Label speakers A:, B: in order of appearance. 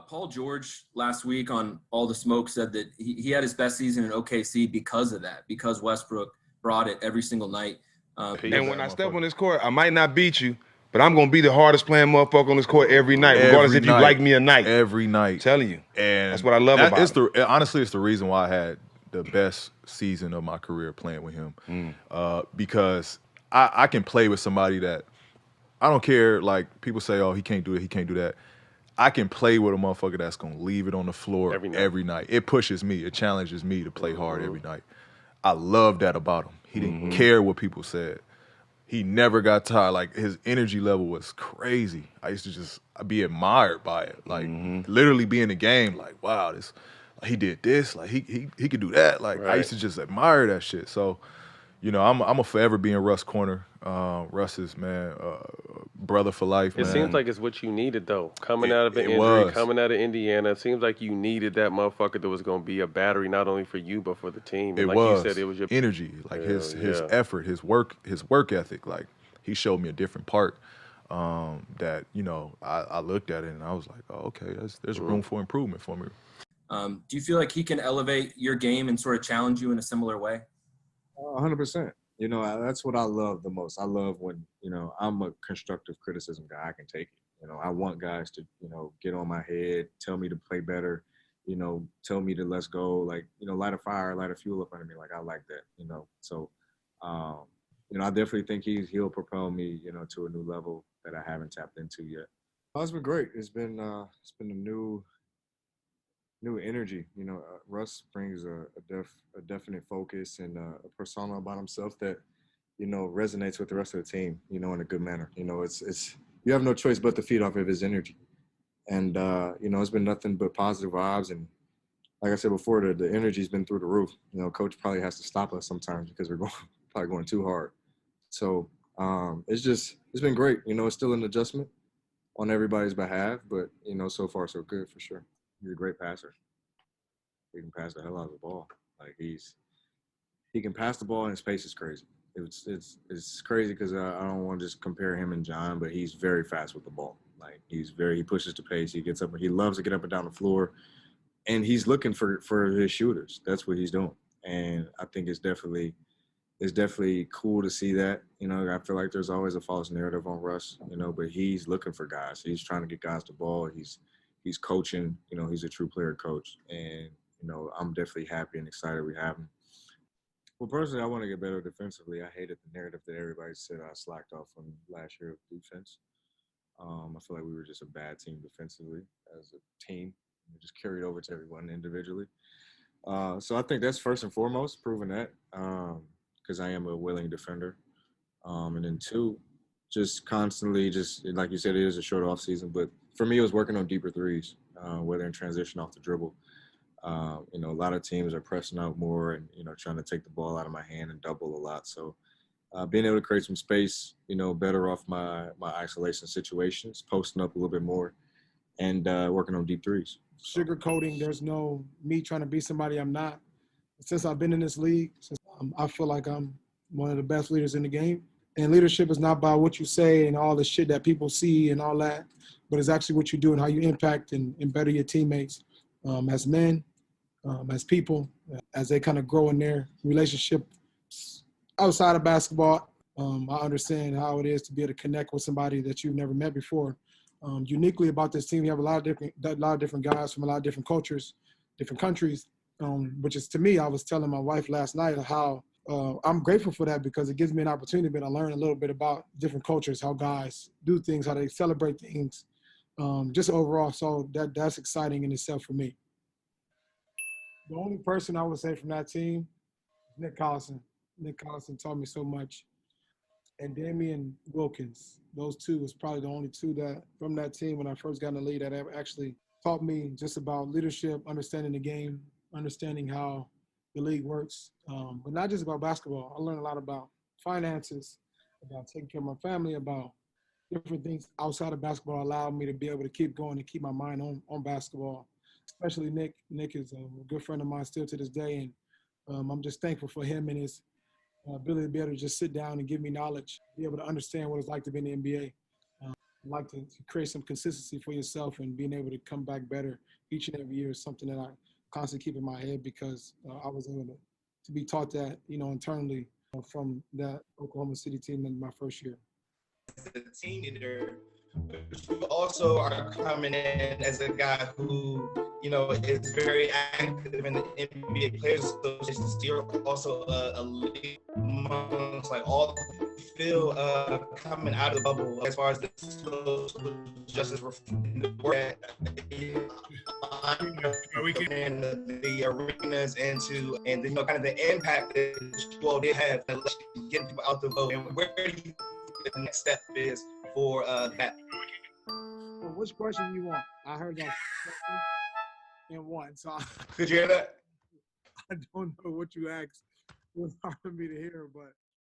A: Paul George last week on All the Smoke said that he had his best season in OKC because of that, because Westbrook brought it every single night.
B: And when I step on this court, I might not beat you, but I'm going to be the hardest playing motherfucker on this court every night, regardless if you like me or not.
C: Every night.
B: I'm telling you.
C: And
B: that's what I love about him.
C: Honestly, it's the reason why I had the best season of my career playing with him. Because I can play with somebody that, I don't care, like people say, oh, he can't do it, he can't do that. I can play with a motherfucker that's going to leave it on the floor every night. It pushes me. It challenges me to play hard every night. I love that about him. He didn't care what people said. He never got tired. Like, his energy level was crazy. I used to just be admired by it. Like, literally be in the game, like, wow, this, like, he did this. Like, he could do that. Like, I used to just admire that shit. So, you know, I'm a forever be in Russ' corner. Russ is, man, brother for life, man.
D: It seems like it's what you needed, though. Coming out of an injury, coming out of Indiana, it seems like you needed that motherfucker that was going to be a battery not only for you but for the team. And
C: You
D: said, it was your
C: energy, like his effort, his work ethic. Like, he showed me a different part that, you know, I looked at it and I was like, oh, okay, there's room for improvement for me.
A: Do you feel like he can elevate your game and sort of challenge you in a similar way?
E: 100%. You know, that's what I love the most. I love when, you know, I'm a constructive criticism guy. I can take it. You know, I want guys to, you know, get on my head, tell me to play better, you know, tell me to let's go, like, you know, light a fire, light a fuel up under me. Like, I like that, you know. So, you know, I definitely think he'll propel me, you know, to a new level that I haven't tapped into yet. Oh, it's been great. It's been a new energy. You know, Russ brings a definite focus and a persona about himself that, you know, resonates with the rest of the team, you know, in a good manner. You know, it's you have no choice but to feed off of his energy. And, you know, it's been nothing but positive vibes. And like I said before, the energy's been through the roof. You know, coach probably has to stop us sometimes because we're probably going too hard. So it's been great. You know, it's still an adjustment on everybody's behalf, but, you know, so far so good for sure. He's a great passer. He can pass the hell out of the ball. Like, he can pass the ball and his pace is crazy. It's crazy because I don't want to just compare him and John, but he's very fast with the ball. Like, he pushes the pace. He gets up. He loves to get up and down the floor, and he's looking for his shooters. That's what he's doing, and I think it's definitely cool to see that. You know, I feel like there's always a false narrative on Russ, you know, but he's looking for guys. He's trying to get guys the ball. He's coaching. You know, he's a true player coach, and you know, I'm definitely happy and excited we have him. Well, personally, I want to get better defensively. I hated the narrative that everybody said I slacked off from last year of defense. I feel like we were just a bad team defensively as a team. We just carried over to everyone individually. So I think that's first and foremost, proving that, because I am a willing defender. And then two, just constantly, just like you said, it is a short off season, but for me, it was working on deeper threes, whether in transition off the dribble. You know, a lot of teams are pressing out more and, you know, trying to take the ball out of my hand and double a lot. So being able to create some space, you know, better off my isolation situations, posting up a little bit more, and working on deep threes.
F: Sugarcoating, there's no me trying to be somebody I'm not. Since I've been in this league, I feel like I'm one of the best leaders in the game. And leadership is not by what you say and all the shit that people see and all that, but it's actually what you do and how you impact and better your teammates as men, as people, as they kind of grow in their relationship outside of basketball. I understand how it is to be able to connect with somebody that you've never met before. Uniquely about this team, we have a lot of different guys from a lot of different cultures, different countries, which is, to me, I was telling my wife last night how I'm grateful for that because it gives me an opportunity to learn a little bit about different cultures, how guys do things, how they celebrate things, just overall. So that's exciting in itself for me. The only person I would say from that team is Nick Collison. Nick Collison taught me so much. And Damian Wilkins. Those two was probably the only two that from that team when I first got in the league that actually taught me just about leadership, understanding the game, understanding how the league works. But not just about basketball. I learned a lot about finances, about taking care of my family, about different things outside of basketball allowed me to be able to keep going and keep my mind on basketball. Especially Nick. Nick is a good friend of mine still to this day, and I'm just thankful for him and his ability to be able to just sit down and give me knowledge, be able to understand what it's like to be in the NBA. like to create some consistency for yourself, and being able to come back better each and every year is something that I constantly keep in my head, because I was able to be taught that, internally from that Oklahoma City team in my first year.
G: The team leader, but you also are coming in as a guy who, is very active in the NBA Players Association. So you're also a leader amongst like all the feel coming out of the bubble as far as the social justice reform, the arenas and kind of the impact that you all did have getting people out the vote. And where do you think the next step is for that?
F: Well, which question you want? I heard that in one, so
G: Could you hear that?
F: I don't know what you asked. It was hard for me to hear, but